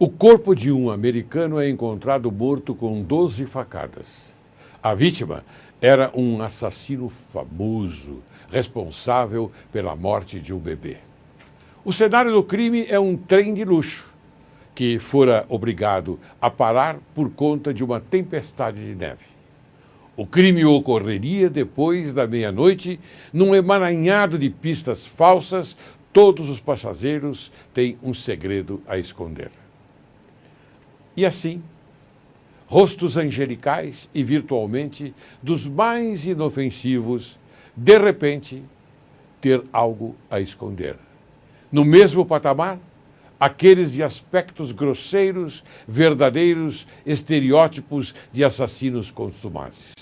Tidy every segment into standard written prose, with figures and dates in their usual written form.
O corpo de um americano é encontrado morto com 12 facadas. A vítima era um assassino famoso, responsável pela morte de um bebê. O cenário do crime é um trem de luxo, que fora obrigado a parar por conta de uma tempestade de neve. O crime ocorreria depois da meia-noite, num emaranhado de pistas falsas. Todos os passageiros têm um segredo a esconder. E assim, rostos angelicais e virtualmente dos mais inofensivos, de repente, ter algo a esconder. No mesmo patamar, aqueles de aspectos grosseiros, verdadeiros estereótipos de assassinos consumazes.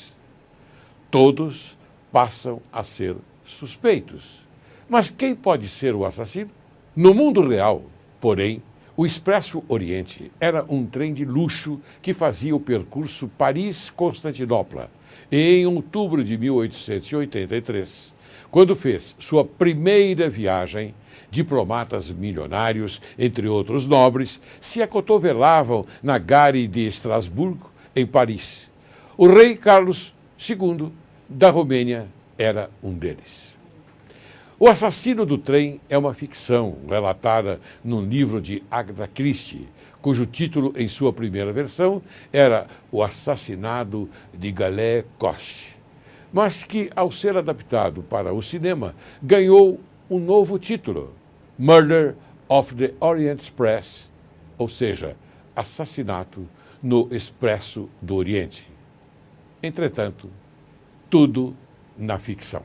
Todos passam a ser suspeitos. Mas quem pode ser o assassino? No mundo real, porém, o Expresso Oriente era um trem de luxo que fazia o percurso Paris-Constantinopla. Em outubro de 1883, quando fez sua primeira viagem, diplomatas milionários, entre outros nobres, se acotovelavam na gare de Estrasburgo, em Paris. O rei Carlos II da Romênia era um deles. O Assassino do Trem é uma ficção relatada num livro de Agatha Christie, cujo título, em sua primeira versão, era O Assassinado de Galé Coche, mas que, ao ser adaptado para o cinema, ganhou um novo título, Murder of the Orient Express, ou seja, Assassinato no Expresso do Oriente. Entretanto, tudo na ficção.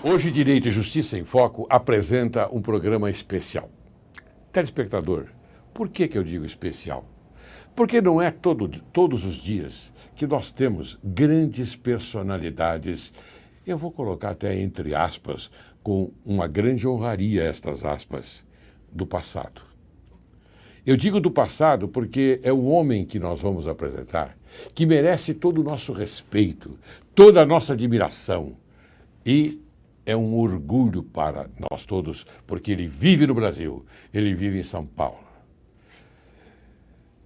Hoje, Direito e Justiça em Foco apresenta um programa especial. Telespectador, por que eu digo especial? Porque não é todos os dias que nós temos grandes personalidades, eu vou colocar até entre aspas, com uma grande honraria estas aspas, do passado. Eu digo do passado porque é o homem que nós vamos apresentar que merece todo o nosso respeito, toda a nossa admiração e é um orgulho para nós todos, porque ele vive no Brasil, ele vive em São Paulo.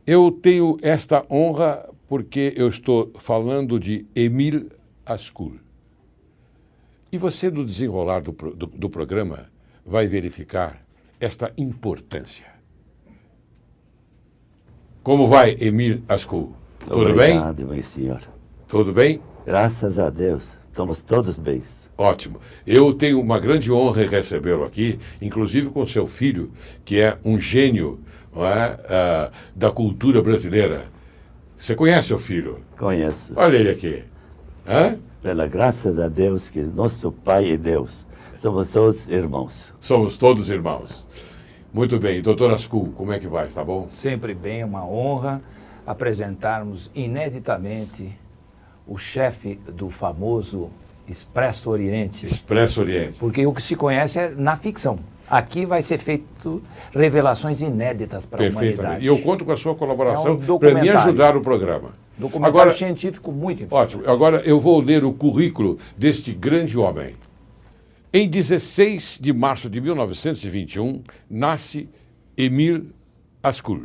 Eu tenho esta honra porque eu estou falando de Émile Ascoul. E você, no desenrolar do programa, vai verificar esta importância. Como vai, Émile Ascoul? Tudo bem? Obrigado, meu senhor. Tudo bem? Graças a Deus, estamos todos bem. Ótimo. Eu tenho uma grande honra em recebê-lo aqui, inclusive com seu filho, que é um gênio, não é, da cultura brasileira. Você conhece o filho? Conheço. Olha ele aqui. Hã? Pela graça de Deus, que nosso Pai é Deus. Somos todos irmãos. Somos todos irmãos. Muito bem. Doutor Ascoul, como é que vai? Está bom? Sempre bem, uma honra apresentarmos ineditamente o chefe do famoso Expresso Oriente. Expresso Oriente. Porque o que se conhece é na ficção. Aqui vai ser feito revelações inéditas para a humanidade. E eu conto com a sua colaboração É um para me ajudar no programa. Documentário científico muito importante. Ótimo. Agora eu vou ler o currículo deste grande homem. Em 16 de março de 1921, nasce Émile Ascoul,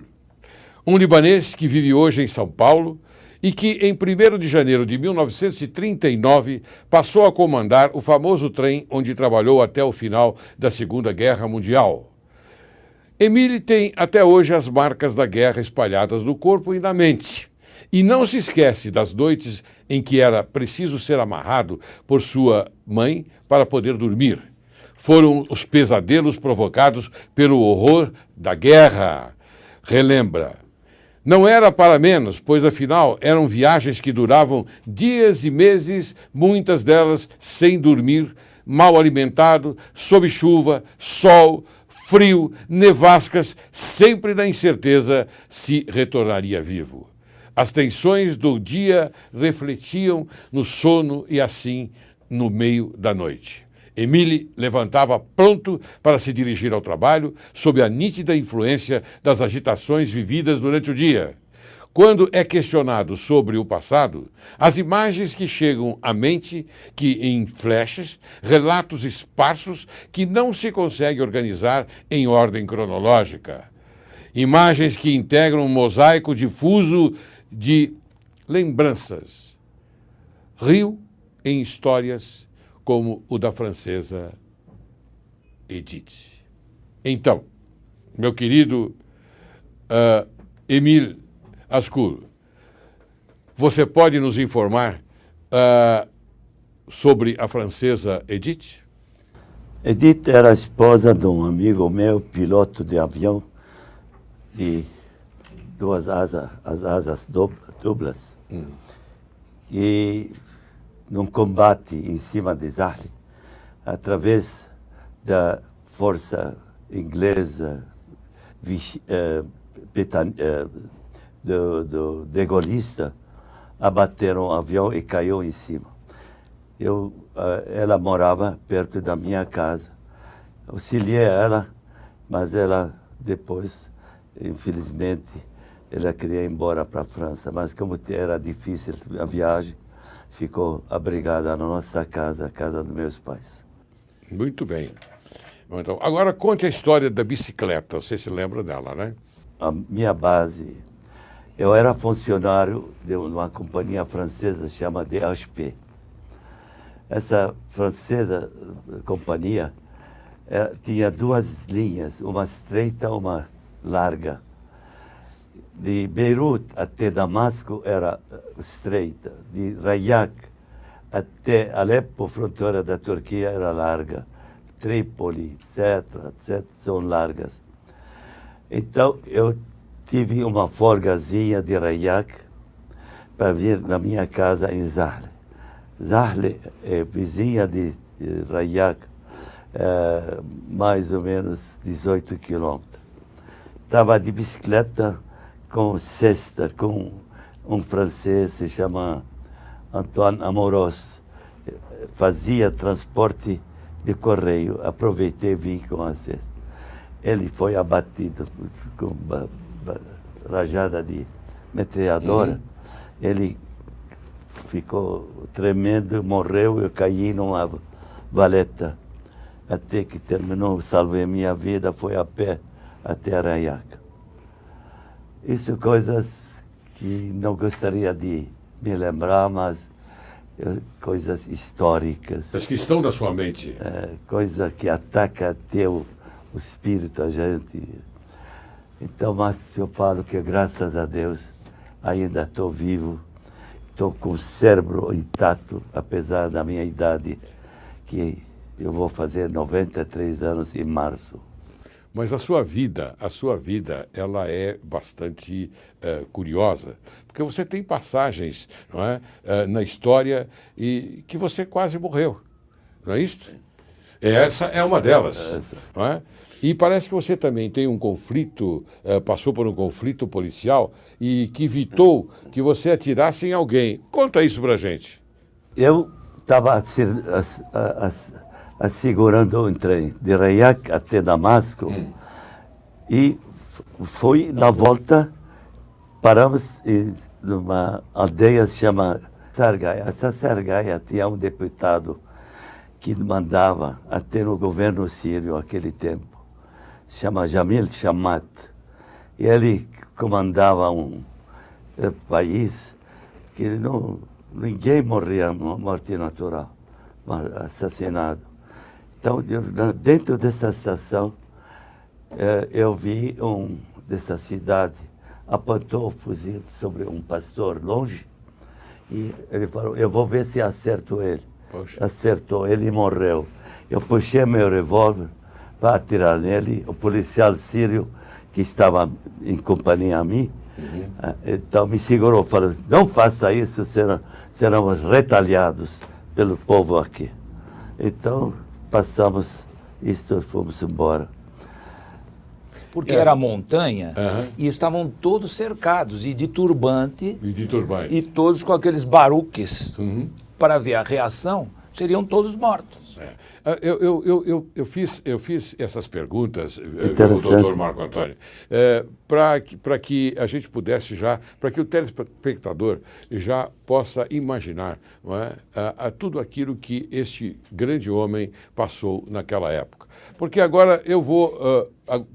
um libanês que vive hoje em São Paulo e que, em 1º de janeiro de 1939, passou a comandar o famoso trem onde trabalhou até o final da Segunda Guerra Mundial. Émile tem até hoje as marcas da guerra espalhadas no corpo e na mente. E não se esquece das noites em que era preciso ser amarrado por sua mãe para poder dormir. Foram os pesadelos provocados pelo horror da guerra. Relembra. Não era para menos, pois afinal eram viagens que duravam dias e meses, muitas delas sem dormir, mal alimentado, sob chuva, sol, frio, nevascas, sempre na incerteza se retornaria vivo. As tensões do dia refletiam no sono e assim no meio da noite. Émile levantava pronto para se dirigir ao trabalho, sob a nítida influência das agitações vividas durante o dia. Quando é questionado sobre o passado, as imagens que chegam à mente, que em flashes, relatos esparsos que não se consegue organizar em ordem cronológica. Imagens que integram um mosaico difuso de lembranças. Rio em histórias como o da francesa Edith. Então, meu querido Émile Ascoul, você pode nos informar sobre a francesa Edith? Edith era a esposa de um amigo meu, piloto de avião, de as asas duplas, e num combate em cima de Zahle, através da força inglesa do degolista, abateram o avião e caiu em cima. Ela morava perto da minha casa. Auxiliei ela, mas ela depois, infelizmente, ela queria ir embora para a França. Mas como era difícil a viagem, ficou abrigada na nossa casa, a casa dos meus pais. Muito bem. Então, agora conte a história da bicicleta. Você se lembra dela, né? A minha base, eu era funcionário de uma companhia francesa chamada DHP. Essa francesa companhia tinha duas linhas, uma estreita e uma larga. De Beirut até Damasco era estreita, de Rayak até Alepo, fronteira da Turquia, era larga. Trípoli, etc., são largas. Então, eu tive uma folgazinha de Rayak para vir na minha casa em Zahle. Zahle é vizinha de Rayak, mais ou menos 18 quilômetros. Estava de bicicleta com cesta, com um francês, se chama Antoine Amoros. Fazia transporte de correio. Aproveitei e vim com a cesta. Ele foi abatido com rajada de metralhadora. Ele ficou tremendo, morreu. Eu caí numa valeta. Até que terminou, salvei minha vida, foi a pé até Arayaca. Isso coisas que não gostaria de me lembrar, mas coisas históricas. As que estão na sua mente. Coisa que ataca até o espírito a gente. Então, mas eu falo que graças a Deus ainda estou vivo, estou com o cérebro intacto, apesar da minha idade, que eu vou fazer 93 anos em março. Mas a sua vida, ela é bastante curiosa, porque você tem passagens, não é, na história e que você quase morreu, não é isso? Essa é uma delas, não é? E parece que você também tem um conflito, passou por um conflito policial e que evitou que você atirasse em alguém. Conta isso pra gente. Eu estava assegurando um trem de Rayak até Damasco e foi na volta, paramos numa aldeia que se chama Sargaia. Essa Sargaia tinha um deputado que mandava até no governo sírio naquele tempo, se chama Jamil Shamat. E ele comandava um país que ninguém morria morte natural, assassinado. Então, dentro dessa estação, eu vi dessa cidade, apontou o fuzil sobre um pastor longe e ele falou, eu vou ver se acerto ele. Poxa. Acertou, ele morreu. Eu puxei meu revólver para atirar nele, o policial sírio que estava em companhia a mim, então me segurou, falou, não faça isso, seremos retalhados pelo povo aqui. Então, passamos isto e fomos embora. porque era montanha Aham. e estavam todos cercados e de turbante E de turbais. e todos com aqueles baruques Uhum. para ver a reação, seriam todos mortos. Eu fiz essas perguntas, Interessante. doutor Marco Antônio, para que a gente pudesse para que o telespectador já possa imaginar, não é, tudo aquilo que este grande homem passou naquela época. Porque agora eu vou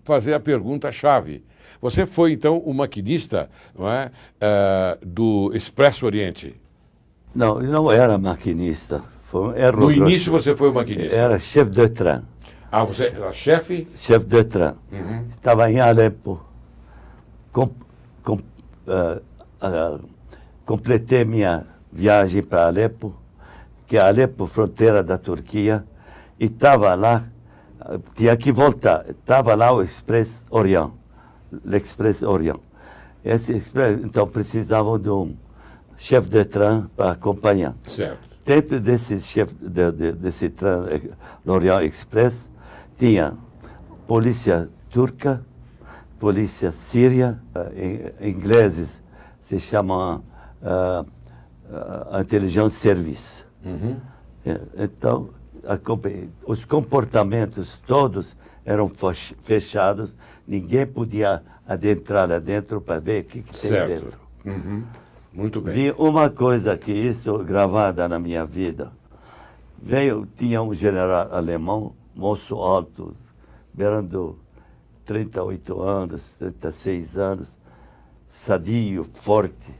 fazer a pergunta-chave. Você foi, então, o maquinista, não é, do Expresso Oriente? Não, eu não era maquinista. Era No início você foi o maquinista? Era chef de train. Ah, você era chefe? Chef de train. Estava em Alepo. Completei minha viagem para Alepo, que é Alepo, fronteira da Turquia, e estava lá, tinha que voltar, estava lá o Express Orient, l'Express Orient. Esse Express, então, precisavam de um chef de train para acompanhar. Certo. Dentro desse desse trem, L'Orient Express, tinha polícia turca, polícia síria, ingleses se chamam Intelligence Service. Então, os comportamentos todos eram fechados, ninguém podia adentrar lá dentro para ver o que tem Certo. dentro. Uhum. Muito bem. Vi uma coisa que isso gravada na minha vida. Tinha um general alemão, moço alto, beirando 38 anos, 36 anos, sadio, forte,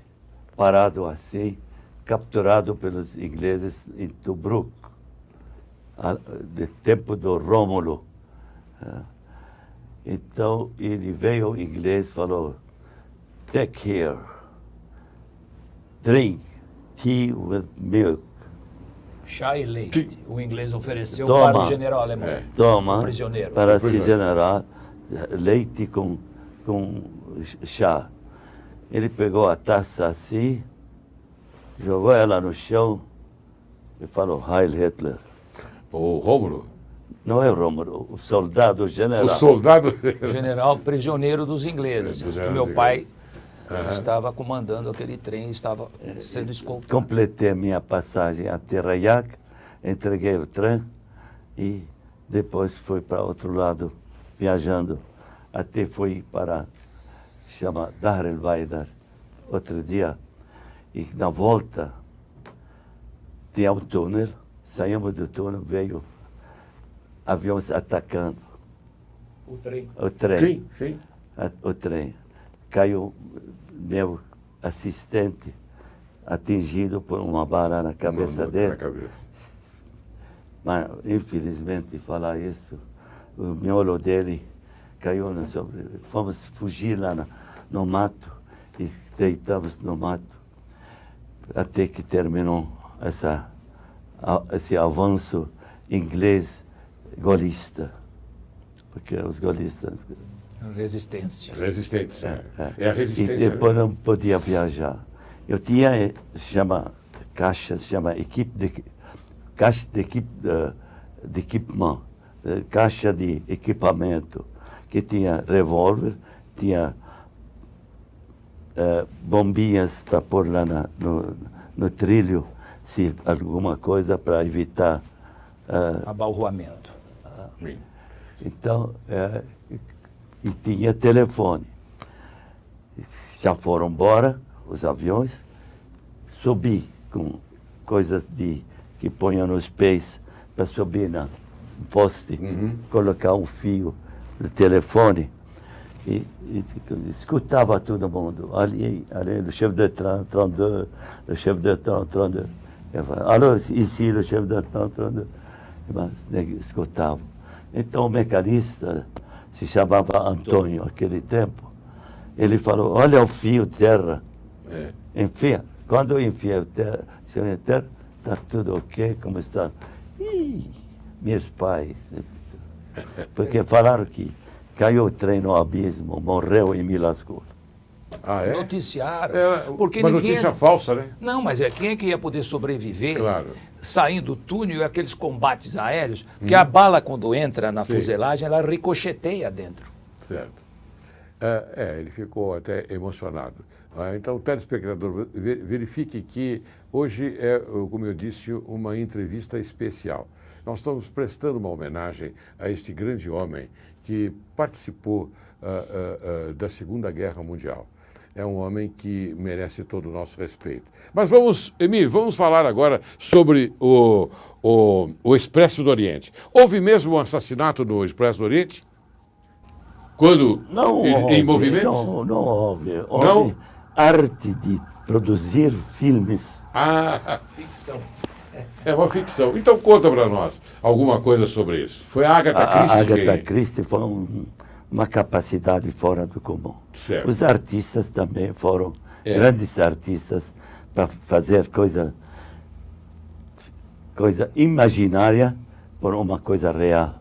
parado assim, capturado pelos ingleses em Tobruk, de tempo do Rômulo. Então, ele veio, o inglês falou, take here. Drink tea with milk. Chá e leite. O inglês ofereceu Toma. para o general alemão. Toma O prisioneiro. para O se prisioneiro. generar leite com chá. Ele pegou a taça assim, jogou ela no chão e falou, Heil Hitler. O Rômulo? Não é o Rômulo, o soldado, o general. O soldado... General prisioneiro dos ingleses. Dos Que meu ingleses. pai estava comandando aquele trem, estava sendo escoltado. Completei minha passagem até Rayak, entreguei o trem e depois fui para outro lado, viajando. Até fui para, chama Dar el Baidar, outro dia. E na volta, tinha um túnel, saímos do túnel, veio aviões atacando O trem. o trem. Sim, sim. O trem. Caiu meu assistente atingido por uma bala na cabeça Na dele. cabeça. Mas, infelizmente, falar isso, o miolo dele caiu sobre... Fomos fugir lá no mato e deitamos no mato até que terminou esse avanço inglês golista. Porque os golistas... Resistência. Resistência. É a E resistência. depois não podia viajar. Eu tinha, caixa de equipamento, caixa de equipamento, que tinha revólver, tinha bombinhas para pôr lá no trilho, se alguma coisa para evitar. Abalroamento. Sim. Então, e tinha telefone. Já foram embora os aviões, subi com coisas que ponham nos pés para subir no poste, colocar um fio no telefone e escutava todo mundo. Ali, o chefe de train, 32, o chefe de train, 32. Alô, ici, o chefe de train, 32. Mas escutava. Então, o mecanista se chamava Antônio, naquele tempo. Ele falou, olha o fio terra. Enfia. Quando eu enfiei o terra, está tudo ok, como está? Ih, meus pais. Porque falaram que caiu o trem no abismo, morreu e me lascou. Ah, é? Noticiaram. Porque uma notícia falsa, né? Não, mas quem é que ia poder sobreviver Claro. saindo do túnel e aqueles combates aéreos? Porque a bala, quando entra na fuselagem, ela ricocheteia dentro. Certo. Ele ficou até emocionado. Então, telespectador, verifique que hoje é, como eu disse, uma entrevista especial. Nós estamos prestando uma homenagem a este grande homem que participou da Segunda Guerra Mundial. É um homem que merece todo o nosso respeito. Mas Emílio, vamos falar agora sobre o Expresso do Oriente. Houve mesmo um assassinato no Expresso do Oriente? Quando em movimento? Não houve. Houve arte de produzir filmes. Ficção. É uma ficção. Então conta para nós alguma coisa sobre isso. Foi a Agatha Christie. A Agatha Christie foi uma capacidade fora do comum. Certo. Os artistas também foram grandes artistas para fazer coisa imaginária por uma coisa real.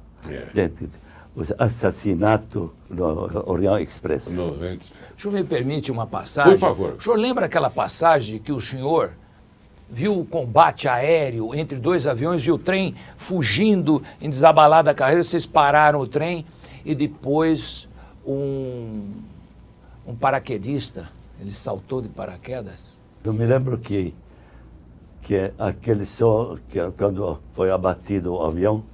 O assassinato no Orient Express. O senhor me permite uma passagem? Por favor. O senhor lembra aquela passagem que o senhor viu o combate aéreo entre dois aviões e o trem fugindo em desabalada carreira, vocês pararam o trem e depois um paraquedista, ele saltou de paraquedas? Eu me lembro que aquele só, quando foi abatido o avião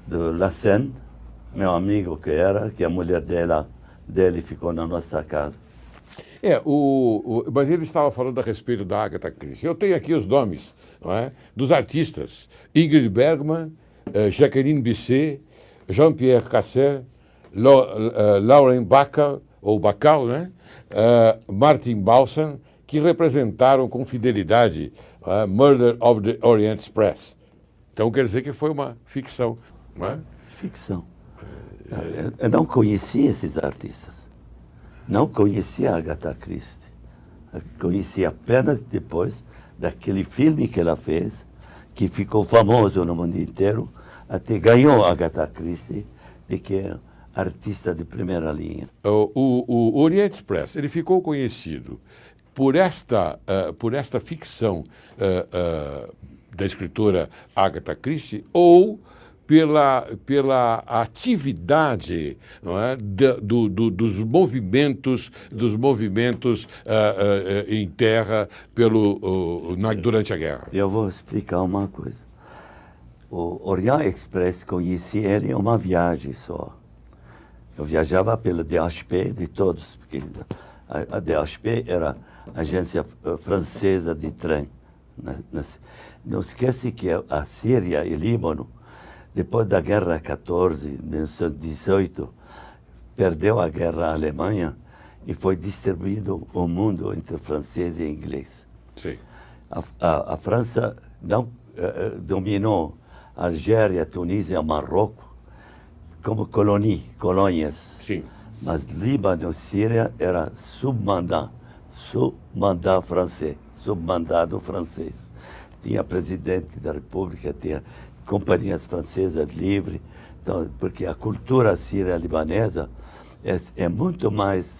do La Seine, meu amigo que a mulher dele ficou na nossa casa. Mas ele estava falando a respeito da Agatha Christie. Eu tenho aqui os nomes, não é, dos artistas. Ingrid Bergman, Jacqueline Bisset, Jean-Pierre Cassel, Lauren Bacall, né? Martin Balsam, que representaram com fidelidade Murder of the Orient Express. Então quer dizer que foi uma ficção, não é? Ficção. Eu não conhecia esses artistas. Não conhecia a Agatha Christie. Eu conheci apenas depois daquele filme que ela fez, que ficou famoso no mundo inteiro, até ganhou a Agatha Christie, de que é artista de primeira linha. O Orient Express, ele ficou conhecido por esta ficção da escritora Agatha Christie ou pela atividade, não é, dos movimentos em terra durante a guerra. Eu vou explicar uma coisa. O Orient Express, conheci ele em uma viagem só. Eu viajava pela DHP de todos, porque a DHP era a agência francesa de trem. Não esquece que a Síria e Líbano, depois da Guerra 14, 1918, perdeu a guerra à Alemanha e foi distribuído o mundo entre francês e inglês. Sim. A França não dominou a Algéria, Tunísia, Marrocos como colônias. Sim. Mas Líbano e Síria era submandado francês. Tinha presidente da República, tinha companhias francesas livres, então, porque a cultura síria-libanesa é muito mais,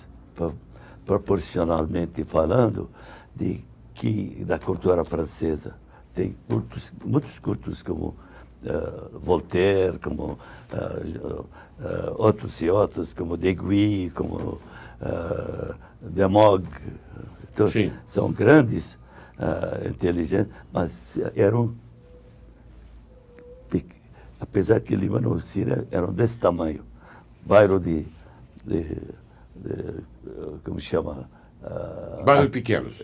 proporcionalmente falando, que da cultura francesa. Tem muitos cultos como Voltaire, como outros, como Deguy, como Demog. Então, são grandes, inteligentes, mas eram, apesar que Líbano e Síria eram desse tamanho, bairro como chama? Bairros pequenos.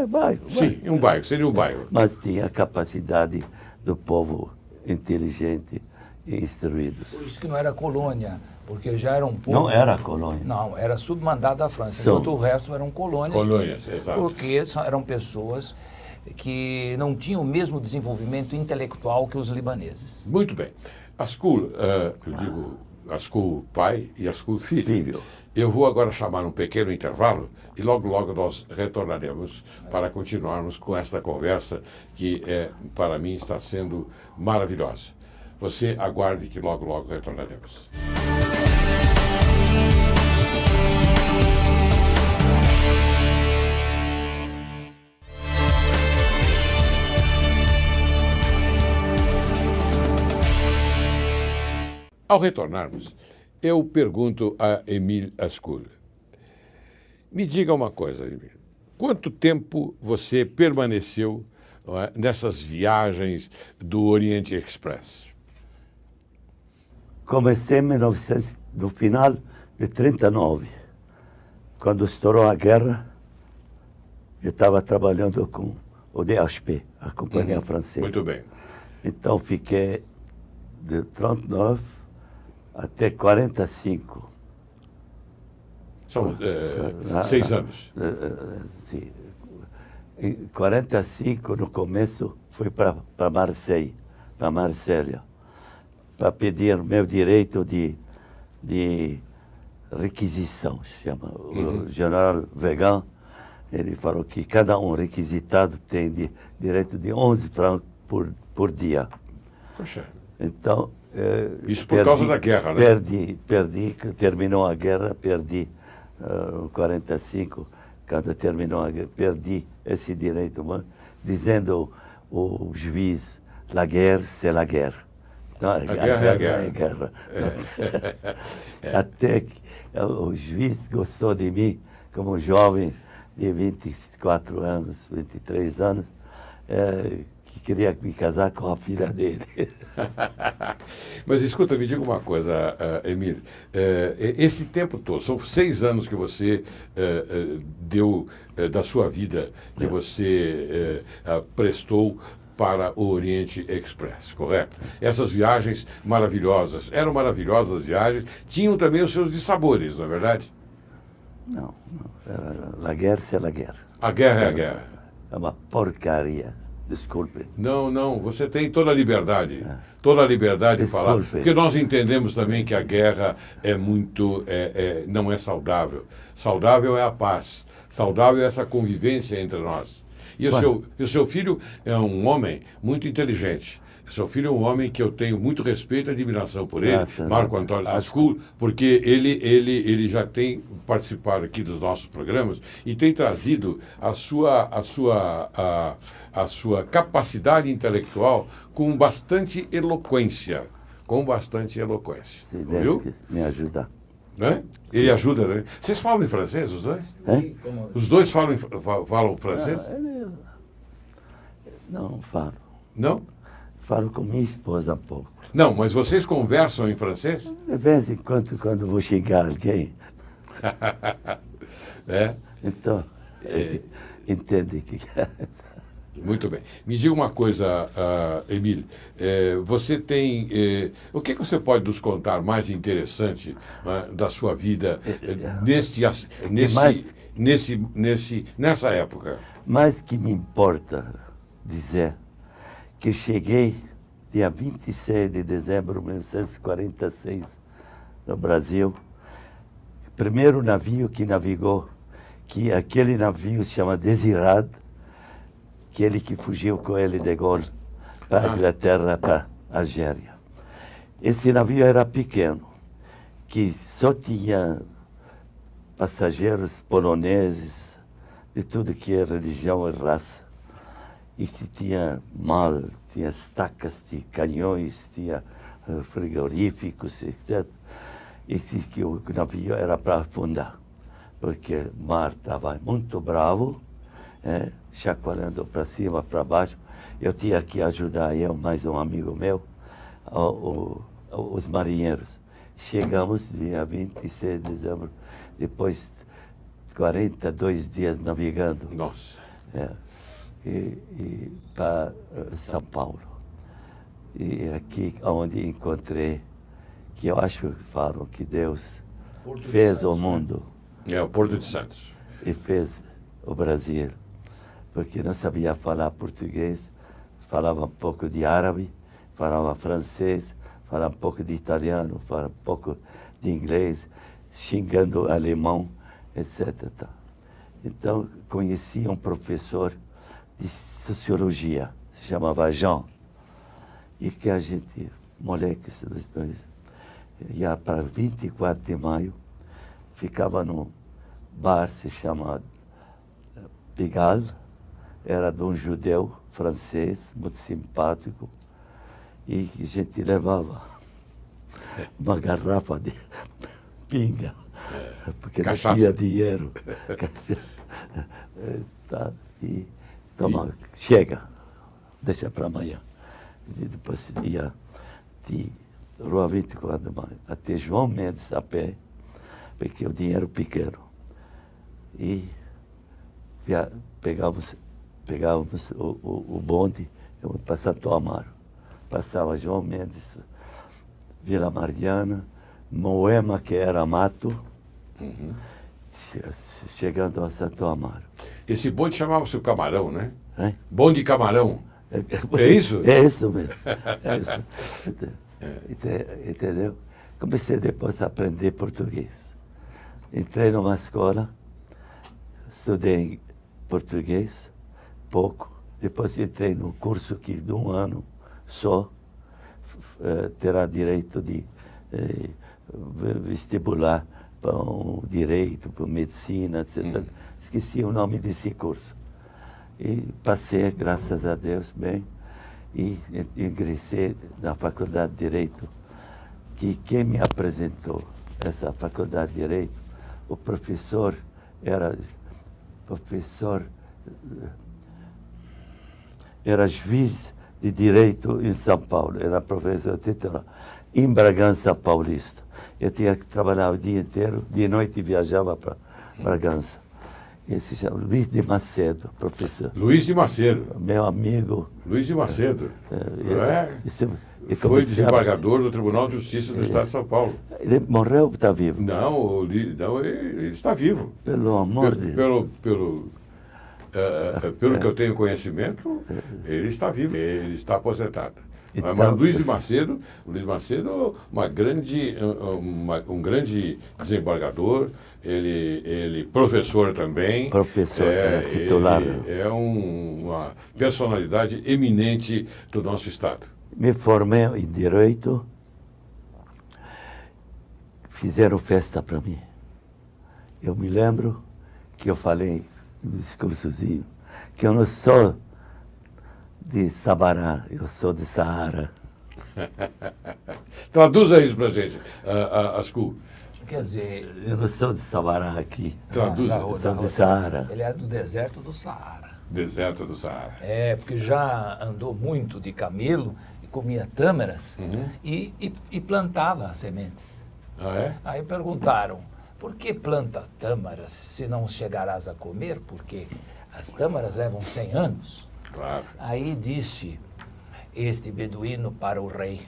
Bairro. Sim, um bairro, seria um bairro. Mas tinha a capacidade do povo inteligente e instruídos. Por isso que não era colônia, porque já era um povo... Não era colônia. Não, era submandado da França, enquanto o resto eram colônias. Colônias, exato. Porque eram pessoas que não tinham o mesmo desenvolvimento intelectual que os libaneses. Muito bem. Ascul, eu digo Ascul pai e Ascul filho. Eu vou agora chamar um pequeno intervalo e logo nós retornaremos para continuarmos com esta conversa que, para mim, está sendo maravilhosa. Você aguarde que logo retornaremos. Ao retornarmos, eu pergunto a Émile Ascoul. Me diga uma coisa, Émile. Quanto tempo você permaneceu, não é, nessas viagens do Oriente Express? Comecei em 1900, no final de 39, quando estourou a guerra. Eu estava trabalhando com o DHP, a Companhia Francesa. Muito bem. Então fiquei de 39 até 45. São 6 anos. Sim. Em 45, no começo, fui para Marseille, para Marsella, para pedir meu direito de requisição, se chama. O general Vegan, ele falou que cada um requisitado tem direito de 11 francos por dia. Poxa. Então, isso por causa da guerra, né? Perdi, terminou a guerra, perdi 45, quando terminou a guerra, perdi esse direito, dizendo o juiz, la guerre, c'est la guerre. Não, a guerra é a guerra. Até que o juiz gostou de mim, como jovem de 24 anos, 23 anos, que queria me casar com a filha dele. Mas escuta, me diga uma coisa, Émile. Esse tempo todo, são 6 anos que você deu da sua vida, que você prestou para o Oriente Express, correto? Essas viagens maravilhosas, eram maravilhosas as viagens, tinham também os seus dissabores, não é verdade? Não. La guerre, c'est la guerre. A guerra é a guerra. É uma porcaria. Desculpe. Não, você tem toda a liberdade. Toda a liberdade de falar. Porque nós entendemos também que a guerra é muito. Não é saudável. Saudável é a paz. Saudável é essa convivência entre nós. E o seu filho é um homem muito inteligente. O seu filho é um homem que eu tenho muito respeito e admiração por ele, Marco Antônio Ascoul, porque ele já tem participado aqui dos nossos programas e tem trazido a sua capacidade intelectual com bastante eloquência. Viu? Me ajuda. Né? Ele ajuda, né? Vocês falam em francês, os dois? Os dois falam francês? Não falo. Não? Falo com minha esposa um pouco. Não, mas vocês conversam em francês? De vez em quando vou xingar alguém. Então, entende que... Muito bem. Me diga uma coisa, Émile. Você tem... o que você pode nos contar mais interessante da sua vida nessa época? Mas que me importa dizer que cheguei dia 26 de dezembro de 1946 no Brasil. Primeiro navio que navegou, que aquele navio se chama Desirade, aquele que fugiu com ele de Gaulle para a Inglaterra, para a Algéria. Esse navio era pequeno, que só tinha passageiros poloneses, de tudo que é religião e raça. E que tinha mal, tinha estacas, tinha canhões, tinha frigoríficos, etc. E que o navio era para afundar, porque o mar estava muito bravo, chacoalhando para cima, para baixo. Eu tinha que ajudar, mais um amigo meu, os marinheiros. Chegamos dia 26 de dezembro, depois de 42 dias navegando. Nossa! E para São Paulo. E aqui onde encontrei, que eu acho que falam que Deus fez o mundo. O Porto de Santos. E fez o Brasil. Porque não sabia falar português, falava um pouco de árabe, falava francês, falava um pouco de italiano, falava um pouco de inglês, xingando alemão, etc. Então, conheci um professor de sociologia, se chamava Jean, e que a gente, moleque, esses dois, ia para 24 de maio, ficava num bar, se chama Pigalle, era de um judeu francês, muito simpático, e a gente levava uma garrafa de pinga, porque Cachaça. não tinha dinheiro. Tá, e toma, chega, deixa para amanhã. E depois ia de Rua 24 de Maio até João Mendes a pé, porque o dinheiro pequeno. E pegávamos o bonde para Santo Amaro. Passava João Mendes, Vila Mariana, Moema, que era mato, chegando a Santo Amaro. Esse bonde chamava-se o Camarão, né? Hein? Bonde Camarão. É isso? É isso mesmo. É isso. Entendeu? Comecei depois a aprender português. Entrei numa escola, estudei português, pouco. Depois entrei num curso que de um ano só terá direito de vestibular para o direito, para medicina, etc. Esqueci o nome desse curso. E passei, graças a Deus, bem, e ingressei na Faculdade de Direito, que quem me apresentou essa Faculdade de Direito, o professor era juiz de Direito em São Paulo, era professor titular, em Bragança Paulista. Eu tinha que trabalhar o dia inteiro, de noite viajava para Bragança. Esse chama Luiz de Macedo, professor. Luiz de Macedo. Meu amigo. Luiz de Macedo. E foi desembargador do Tribunal de Justiça do Estado de São Paulo. Ele morreu ou está vivo? Não, ele está vivo. Pelo amor de Deus. Pelo que eu tenho conhecimento, ele está vivo, ele está aposentado. Então, Mas Luiz de Macedo, um grande desembargador, ele professor também. Professor, titular. Ele é uma personalidade eminente do nosso Estado. Me formei em Direito, fizeram festa para mim. Eu me lembro que eu falei no discursozinho que eu não sou de Sabará, eu sou de Saara. Traduza isso para a gente, Ascu. Quer dizer... Eu não sou de Sabará aqui. Traduza. Eu sou de Saara. Ele é do deserto do Saara. Deserto do Saara. É, porque já andou muito de camelo e comia tâmaras e plantava sementes. Ah, é? Aí perguntaram, por que planta tâmaras se não chegarás a comer? Porque as tâmaras levam 100 anos. Claro. Aí disse este beduíno para o rei,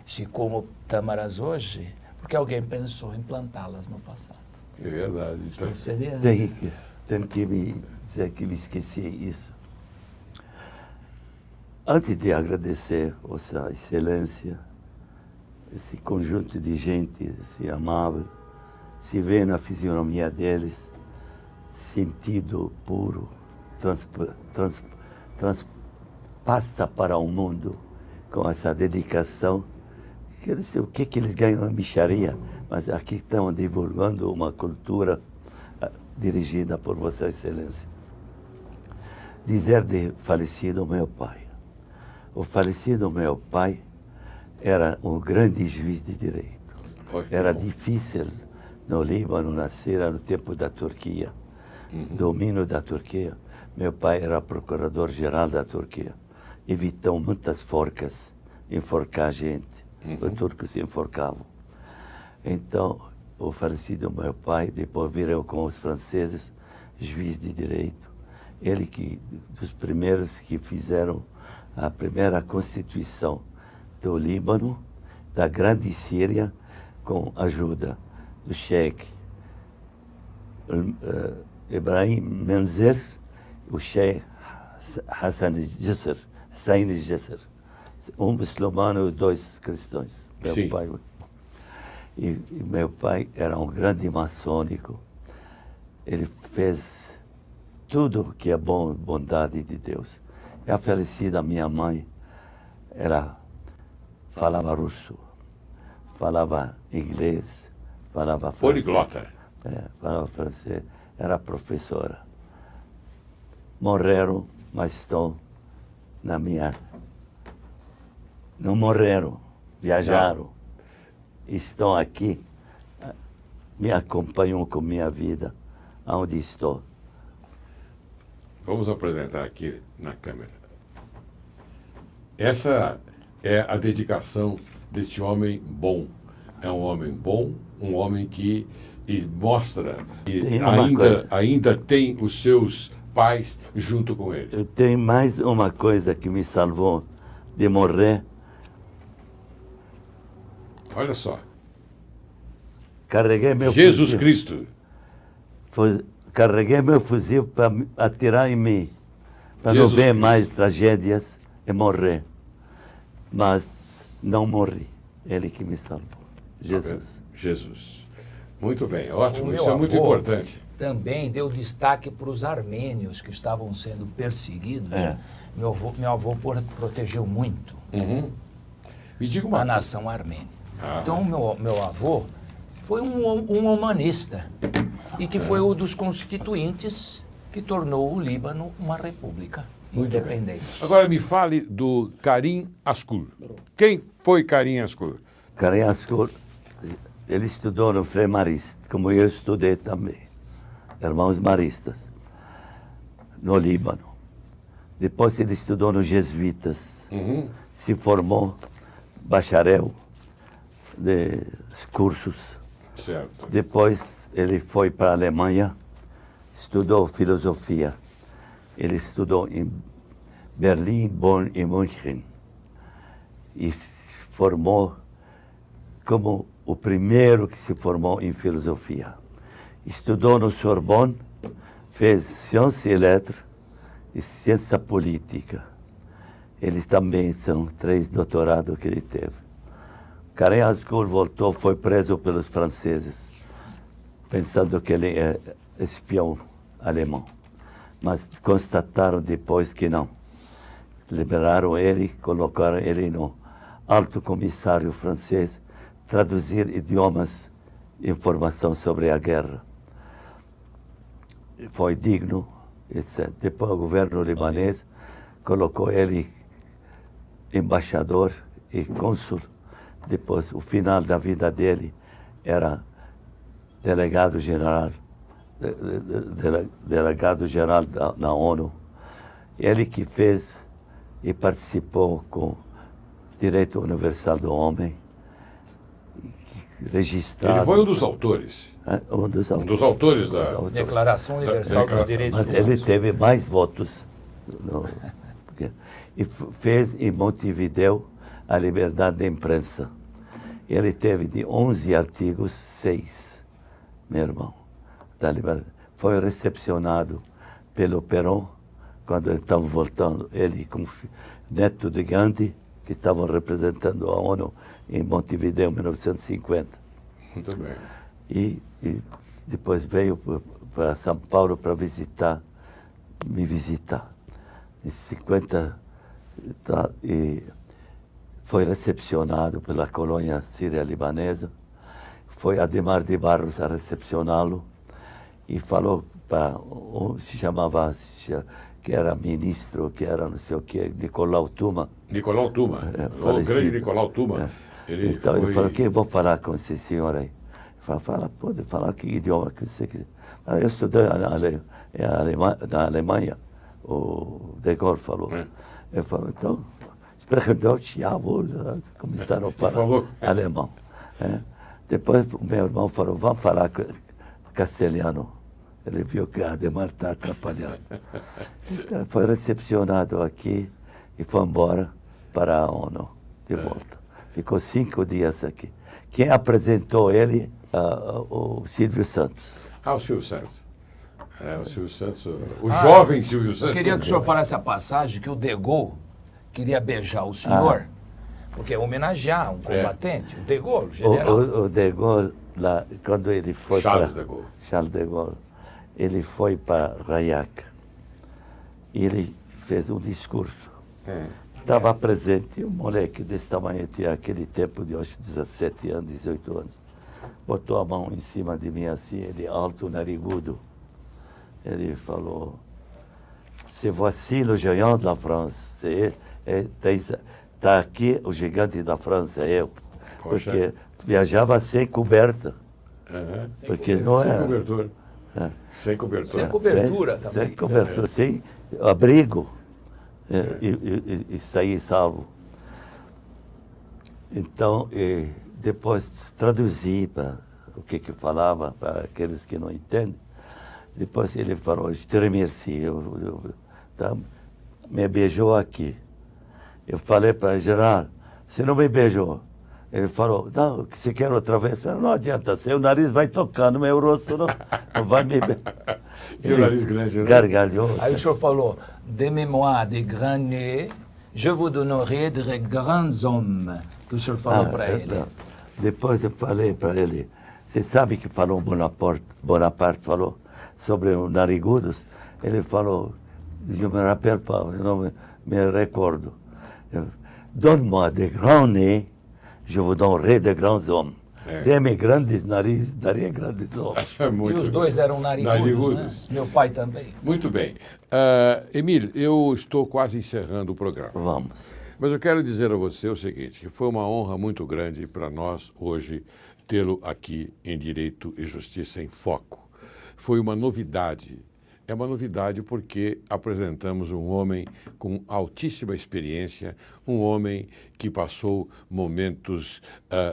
se como tâmaras hoje, porque alguém pensou em plantá-las no passado. É verdade. Então, Seria... Tenho que me dizer que me esqueci isso. Antes de agradecer Vossa Excelência, esse conjunto de gente, esse amável, se vê na fisionomia deles sentido puro, passa para o mundo com essa dedicação. Eu não sei o que eles ganham em bicharia, mas aqui estão divulgando uma cultura dirigida por Vossa Excelência. Dizer de falecido meu pai. O falecido meu pai era um grande juiz de direito. Era difícil no Líbano nascer no tempo da Turquia, domínio da Turquia. Meu pai era procurador-geral da Turquia. Evitou muitas forcas, enforcar gente. Os turcos se enforcavam. Então, o falecido meu pai, depois virou com os franceses, juiz de direito. Ele dos primeiros que fizeram a primeira constituição do Líbano, da Grande Síria, com a ajuda do Sheikh Ibrahim Menzer, o Sheikh Hassan Jesser, um muçulmano e 2 cristãos. Meu pai. E meu pai era um grande maçônico. Ele fez tudo que é bom, bondade de Deus. E a falecida minha mãe, ela falava russo, falava inglês, falava francês. Poliglota. Falava francês, era professora. Morreram, mas estão na minha... Não morreram, viajaram. Estão aqui me acompanhou com minha vida, onde estou. Vamos apresentar aqui na câmera. Essa é a dedicação deste homem bom. É um homem bom, um homem que mostra que ainda tem os seus pais junto com ele. Eu tenho mais uma coisa que me salvou de morrer. Olha só. Carreguei meu Jesus fuzil. Cristo. Carreguei meu fuzil para atirar em mim, para não ver mais tragédias e morrer. Mas não morri. Ele que me salvou. Jesus. Jesus. Muito bem, ótimo. Isso meu é muito avô importante. Também deu destaque para os armênios que estavam sendo perseguidos. É. Meu avô protegeu muito Me diga a uma nação armênia. Ah. Então, meu avô foi um humanista e que foi um dos constituintes que tornou o Líbano uma república independente. Agora me fale do Karim Askul. Quem foi Karim Askul? Karim Askul, ele estudou no Frei Marista, como eu estudei também. Irmãos maristas, no Líbano. Depois ele estudou nos jesuítas. Se formou bacharel de cursos. Certo. Depois ele foi para a Alemanha, estudou filosofia. Ele estudou em Berlim, Bonn e München. E formou como o primeiro que se formou em filosofia. Estudou no Sorbonne, fez ciência e letras e ciência política. Eles também são 3 doutorados que ele teve. Karim Askul voltou, foi preso pelos franceses, pensando que ele é espião alemão. Mas constataram depois que não. Liberaram ele, colocaram ele no alto comissário francês, traduzir idiomas, informação sobre a guerra. Foi digno, etc. Depois o governo libanês colocou ele embaixador e cônsul. Depois, o final da vida dele era delegado-geral da ONU. Ele que fez e participou com Direito Universal do Homem, registrado. Ele foi um dos autores. Um dos autores. Um dos autores da Declaração Universal dos Direitos Mas Humanos. ele teve mais votos. E fez em Montevideo a liberdade da imprensa. Ele teve de 11 artigos, 6, meu irmão, da liberdade. Foi recepcionado pelo Perón, quando eles estavam voltando, ele com o neto de Gandhi, que estavam representando a ONU em Montevideo, em 1950. Muito bem. E depois veio para São Paulo para me visitar. Em 50, e foi recepcionado pela colônia síria-libanesa. Foi Ademar de Barros a recepcioná-lo e falou para se chamava, que era ministro, que era não sei o que, Nicolau Tuma. Nicolau Tuma, o grande Nicolau Tuma. Ele ele falou, que eu vou falar com esse senhor aí. Fala, pode falar que idioma que você quiser. Eu estudei na Alemanha, o De Gaulle falou. Ele falou, então, começaram a falar alemão. Depois o meu irmão falou, vamos falar castelhano. Ele viu que a Ademar está atrapalhando. Então, foi recepcionado aqui e foi embora para a ONU, de volta. Ficou 5 dias aqui. Quem apresentou ele, o Silvio Santos. O Silvio Santos. O Silvio Santos, o jovem Silvio Santos. Eu queria que o senhor falasse a passagem que o De Gaulle queria beijar o senhor, porque é homenagear um combatente, o De Gaulle, o general. O De Gaulle, lá, quando ele foi Charles para... de Gaulle. Charles de Gaulle. Ele foi para Rayak. E ele fez um discurso. Estava presente um moleque desse tamanho, tinha aquele tempo de, acho, 17 anos, 18 anos. Botou a mão em cima de mim assim, ele alto, narigudo. Ele falou, se voici le géant de la France, está aqui o gigante da França, eu. Poxa. Porque viajava sem coberta. Porque não Sem é... cobertor. Sem cobertor. Sem cobertura também. Sem cobertura, sem abrigo. E sair salvo. Então, depois traduzi para o que falava para aqueles que não entendem. Depois ele falou, je te remercie. Tá? Me beijou aqui. Eu falei para Gerard, você não me beijou. Ele falou, não, que você quer outra vez? Eu falei, não adianta, seu nariz vai tocar no meu rosto, não vai me beijar. E o nariz grande, né? Gargalhou. Aí o senhor falou, donnez-moi des grands nez, je vous donnerai de grands hommes, que o senhor falou para ele. Então, depois eu falei para ele, você sabe que falou Bonaparte falou sobre os narigudos? Ele falou, je me rappelle pas, eu não me recordo. Donne-moi des grands nez, je vous donnerai de grands hommes. Dê-me grandes narizes, daria grandes homens. E os dois eram narigudos, né? Meu pai também. Muito bem. Emílio, eu estou quase encerrando o programa. Vamos. Mas eu quero dizer a você o seguinte, que foi uma honra muito grande para nós hoje tê-lo aqui em Direito e Justiça em Foco. Foi uma novidade. É uma novidade porque apresentamos um homem com altíssima experiência, um homem que passou momentos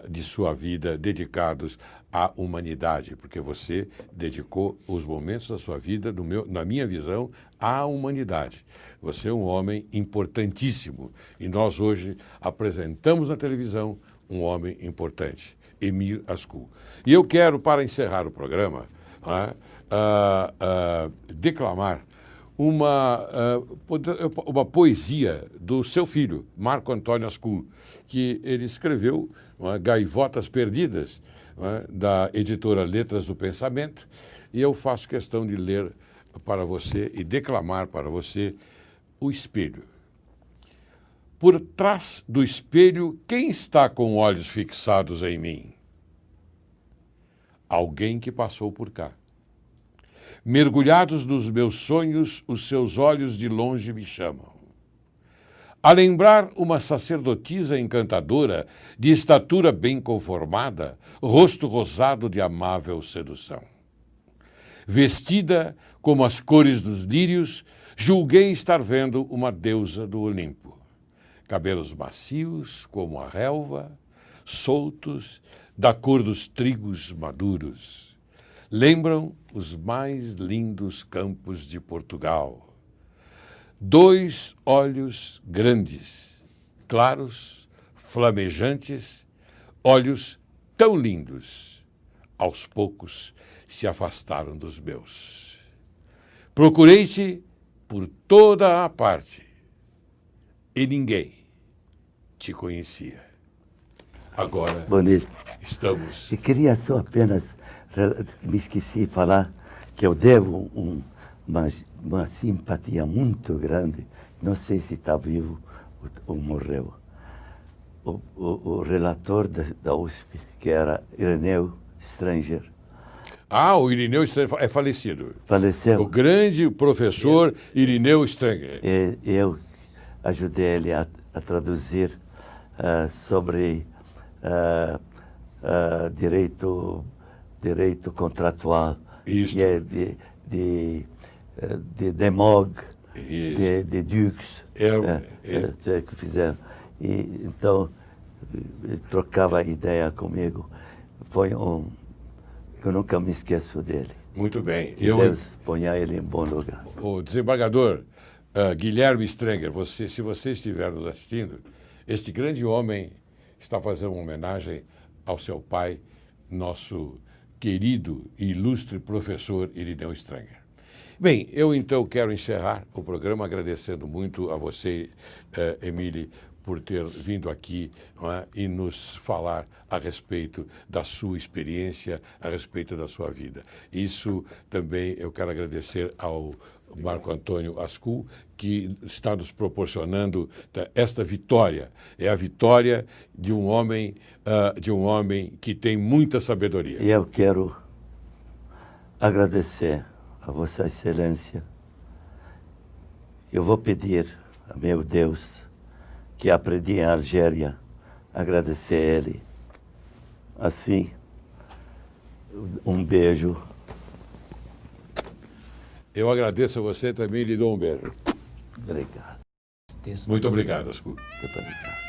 de sua vida dedicados à humanidade, porque você dedicou os momentos da sua vida, na minha visão, à humanidade. Você é um homem importantíssimo e nós hoje apresentamos na televisão um homem importante, Émile Ascou. E eu quero, para encerrar o programa, declamar uma poesia do seu filho, Marco Antônio Ascou, que ele escreveu, Gaivotas Perdidas, da editora Letras do Pensamento, e eu faço questão de ler para você e declamar para você o espelho. Por trás do espelho, quem está com olhos fixados em mim? Alguém que passou por cá. Mergulhados nos meus sonhos, os seus olhos de longe me chamam. A lembrar uma sacerdotisa encantadora, de estatura bem conformada, rosto rosado de amável sedução. Vestida como as cores dos lírios, julguei estar vendo uma deusa do Olimpo. Cabelos macios como a relva, soltos, da cor dos trigos maduros. Lembram os mais lindos campos de Portugal. 2 olhos grandes, claros, flamejantes, olhos tão lindos, aos poucos se afastaram dos meus. Procurei-te por toda a parte e ninguém te conhecia. Agora Bonito. estamos... E queria só apenas, me esqueci de falar, que eu devo uma simpatia muito grande, não sei se está vivo ou morreu, o relator da USP, que era Irineu Stranger. O Irineu Stranger é falecido. Faleceu. O grande professor Irineu Stranger. Eu ajudei ele a traduzir sobre direito contratual, Isso. que é de Demog, de Dux, que fizeram. E, então, ele trocava ideia comigo. Foi eu nunca me esqueço dele. Muito bem. Deus ponha ele em bom lugar. O desembargador Guilherme Stranger, se você estiver nos assistindo, este grande homem está fazendo uma homenagem ao seu pai, nosso querido e ilustre professor Irineu Stranger. Bem, eu então quero encerrar o programa agradecendo muito a você, Emílio, por ter vindo aqui, não é, e nos falar a respeito da sua experiência, a respeito da sua vida. Isso também eu quero agradecer ao Marco Antônio Ascou, que está nos proporcionando esta vitória. É a vitória de um homem que tem muita sabedoria. E eu quero agradecer a Vossa Excelência. Eu vou pedir a meu Deus, que aprendi em Algéria, agradecer a Ele. Assim, Um beijo. Eu agradeço a você também e lhe dou um beijo. Obrigado. Muito obrigado, Ascu. Muito obrigado.